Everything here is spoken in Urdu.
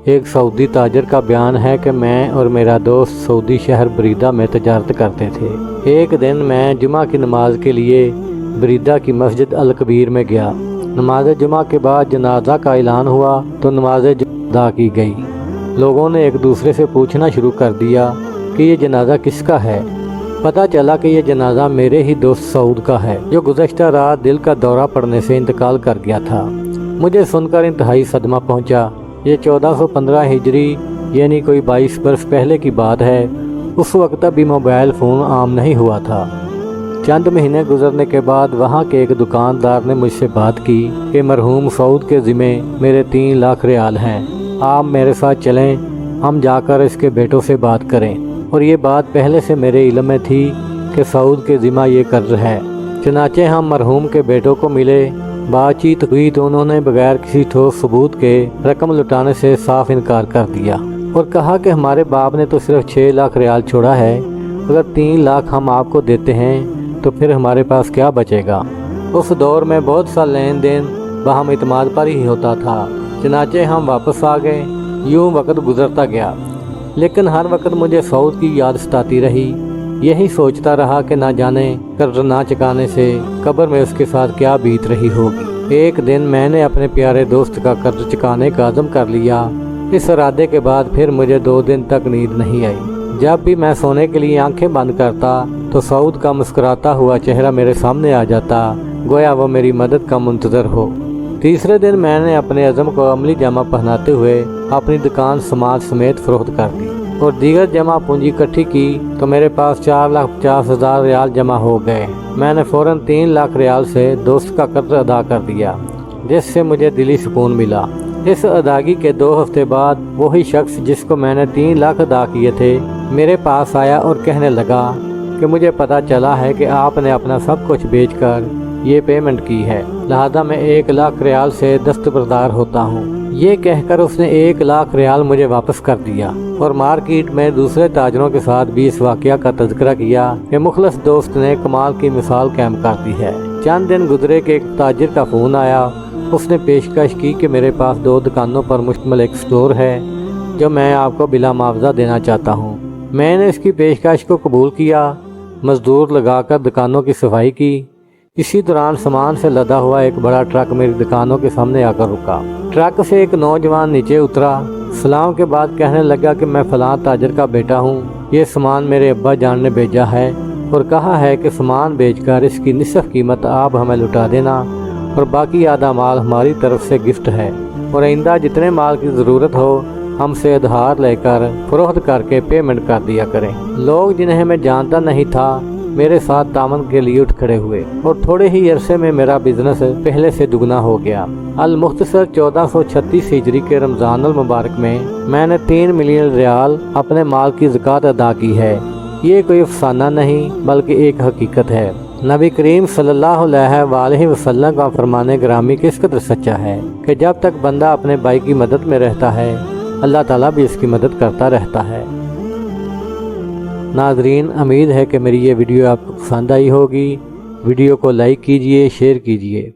ایک سعودی تاجر کا بیان ہے کہ میں اور میرا دوست سعودی شہر بریدہ میں تجارت کرتے تھے۔ ایک دن میں جمعہ کی نماز کے لیے بریدہ کی مسجد الکبیر میں گیا۔ نماز جمعہ کے بعد جنازہ کا اعلان ہوا تو نماز ادا کی گئی۔ لوگوں نے ایک دوسرے سے پوچھنا شروع کر دیا کہ یہ جنازہ کس کا ہے۔ پتہ چلا کہ یہ جنازہ میرے ہی دوست سعود کا ہے، جو گزشتہ رات دل کا دورہ پڑنے سے انتقال کر گیا تھا۔ مجھے سن کر انتہائی صدمہ پہنچا۔ یہ 1415 ہجری یعنی کوئی 22 برس پہلے کی بات ہے۔ اس وقت ابھی موبائل فون عام نہیں ہوا تھا۔ چند مہینے گزرنے کے بعد وہاں کے ایک دکاندار نے مجھ سے بات کی کہ مرحوم سعود کے ذمے میرے 3 لاکھ ریال ہیں، آپ میرے ساتھ چلیں، ہم جا کر اس کے بیٹوں سے بات کریں۔ اور یہ بات پہلے سے میرے علم میں تھی کہ سعود کے ذمہ یہ قرض ہے۔ چنانچہ ہم مرحوم کے بیٹوں کو ملے، بات چیت ہوئی تو انہوں نے بغیر کسی ٹھوس ثبوت کے رقم لوٹانے سے صاف انکار کر دیا اور کہا کہ ہمارے باپ نے تو صرف 6 لاکھ ریال چھوڑا ہے، اگر 3 لاکھ ہم آپ کو دیتے ہیں تو پھر ہمارے پاس کیا بچے گا۔ اس دور میں بہت سا لین دین باہم اعتماد پر ہی ہوتا تھا۔ چنانچہ ہم واپس آ گئے۔ یوں وقت گزرتا گیا، لیکن ہر وقت مجھے سعود کی یاد ستاتی رہی۔ یہی سوچتا رہا کہ نہ جانے قرض نہ چکانے سے قبر میں اس کے ساتھ کیا بیت رہی ہوگی۔ ایک دن میں نے اپنے پیارے دوست کا قرض چکانے کا عزم کر لیا۔ اس ارادے کے بعد پھر مجھے 2 دن تک نیند نہیں آئی۔ جب بھی میں سونے کے لیے آنکھیں بند کرتا تو سعود کا مسکراتا ہوا چہرہ میرے سامنے آ جاتا، گویا وہ میری مدد کا منتظر ہو۔ تیسرے دن میں نے اپنے عزم کو عملی جامہ پہناتے ہوئے اپنی دکان سماج سمیت فروخت کر دی اور دیگر جمع پونجی اکٹھی کی تو میرے پاس 4,50,000 ریال جمع ہو گئے۔ میں نے فوراً 3 لاکھ ریال سے دوست کا قرض ادا کر دیا، جس سے مجھے دلی سکون ملا۔ اس ادائیگی کے 2 ہفتے بعد وہی شخص جس کو میں نے 3 لاکھ ادا کیے تھے میرے پاس آیا اور کہنے لگا کہ مجھے پتہ چلا ہے کہ آپ نے اپنا سب کچھ بیچ کر یہ پیمنٹ کی ہے، لہذا میں 1 لاکھ ریال سے دستبردار ہوتا ہوں۔ یہ کہہ کر اس نے 1 لاکھ ریال مجھے واپس کر دیا اور مارکیٹ میں دوسرے تاجروں کے ساتھ بھی اس واقعہ کا تذکرہ کیا کہ مخلص دوست نے کمال کی مثال قائم کر دی ہے۔ چند دن گزرے کہ ایک تاجر کا فون آیا۔ اس نے پیشکش کی کہ میرے پاس 2 دکانوں پر مشتمل ایک سٹور ہے جو میں آپ کو بلا معاوضہ دینا چاہتا ہوں۔ میں نے اس کی پیشکش کو قبول کیا، مزدور لگا کر دکانوں کی صفائی کی۔ اسی دوران سامان سے لدا ہوا ایک بڑا ٹرک میری دکانوں کے سامنے آ کر رکا۔ ٹرک سے ایک نوجوان نیچے اترا، سلام کے بعد کہنے لگا کہ میں فلاں تاجر کا بیٹا ہوں، یہ سامان میرے ابا جان نے بھیجا ہے اور کہا ہے کہ سامان بیچ کر اس کی نصف قیمت آپ ہمیں لوٹا دینا اور باقی آدھا مال ہماری طرف سے گفٹ ہے، اور آئندہ جتنے مال کی ضرورت ہو ہم سے ادھار لے کر فروخت کر کے پیمنٹ کر دیا کریں۔ لوگ جنہیں میں جانتا نہیں تھا میرے ساتھ تعاون کے لیے اٹھ کھڑے ہوئے اور تھوڑے ہی عرصے میں میرا بزنس پہلے سے دگنا ہو گیا۔ المختصر 1436 ہجری کے رمضان المبارک میں نے 3 ملین ریال اپنے مال کی زکوٰۃ ادا کی ہے۔ یہ کوئی افسانہ نہیں بلکہ ایک حقیقت ہے۔ نبی کریم صلی اللہ علیہ وآلہ وسلم کا فرمان گرامی کس قدر سچا ہے کہ جب تک بندہ اپنے بھائی کی مدد میں رہتا ہے اللہ تعالیٰ بھی اس کی مدد کرتا رہتا ہے۔ ناظرین، امید ہے کہ میری یہ ویڈیو آپ کو پسند آئی ہوگی۔ ویڈیو کو لائک کیجئے، شیئر کیجئے۔